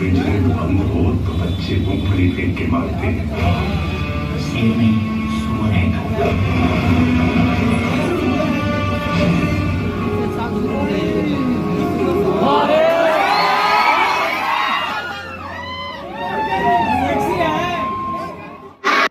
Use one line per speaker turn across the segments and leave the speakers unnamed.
Vigilant बंद हो तो बच्चे मूंगफली फेंक के मारते हैं। शेर नहीं, सुअर है।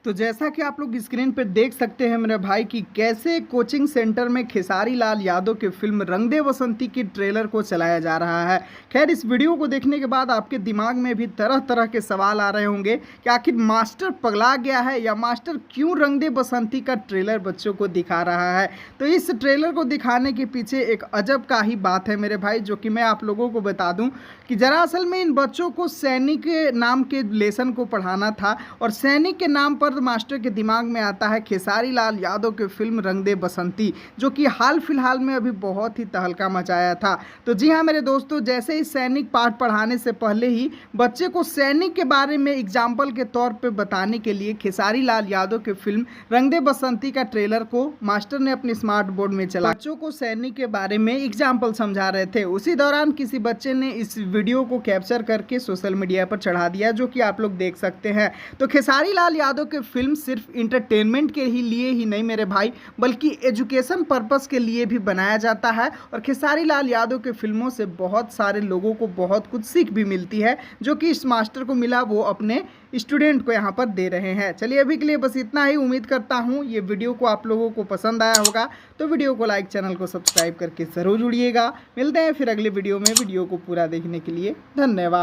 तो जैसा कि आप लोग स्क्रीन पर देख सकते हैं मेरे भाई कि कैसे कोचिंग सेंटर में खेसारी लाल यादव की फिल्म रंग दे बसंती की ट्रेलर को चलाया जा रहा है। खैर, इस वीडियो को देखने के बाद आपके दिमाग में भी तरह तरह के सवाल आ रहे होंगे कि आखिर मास्टर पगला गया है या मास्टर क्यों रंग दे बसंती का ट्रेलर बच्चों को दिखा रहा है। तो इस ट्रेलर को दिखाने के पीछे एक अजब का ही बात है मेरे भाई, जो कि मैं आप लोगों को बता दूं कि दरअसल में इन बच्चों को सैनिक नाम के लेसन को पढ़ाना था और सैनिक के नाम पर मास्टर के दिमाग में आता है खेसारी लाल यादव की फिल्म रंग दे बसंती, जो कि हाल फिलहाल में अभी बहुत ही तहलका मचाया था। तो जी हाँ मेरे दोस्तों, जैसे ही सैनिक पाठ पढ़ाने से पहले ही बच्चे को सैनिक के बारे में एग्जाम्पल के तौर पे बताने के लिए खेसारी लाल यादव की फिल्म रंग दे बसंती का ट्रेलर को मास्टर ने अपने स्मार्ट बोर्ड में चला बच्चों को सैनिक के बारे में एग्जाम्पल समझा रहे थे। उसी दौरान किसी बच्चे ने इस वीडियो को कैप्चर करके सोशल मीडिया पर चढ़ा दिया, जो कि आप लोग देख सकते हैं। तो खेसारी लाल यादव के फिल्म सिर्फ इंटरटेनमेंट के लिए ही नहीं मेरे भाई, बल्कि एजुकेशन पर्पस के लिए भी बनाया जाता है और खेसारी लाल यादव के फिल्मों से बहुत सारे लोगों को बहुत कुछ सीख भी मिलती है, जो कि इस मास्टर को मिला वो अपने स्टूडेंट को यहाँ पर दे रहे हैं। चलिए अभी के लिए बस इतना ही। उम्मीद करता हूँ ये वीडियो को आप लोगों को पसंद आया होगा, तो वीडियो को लाइक, चैनल को सब्सक्राइब करके ज़रूर जुड़िएगा। मिलते हैं फिर अगले वीडियो में। वीडियो को पूरा देखने के लिए धन्यवाद।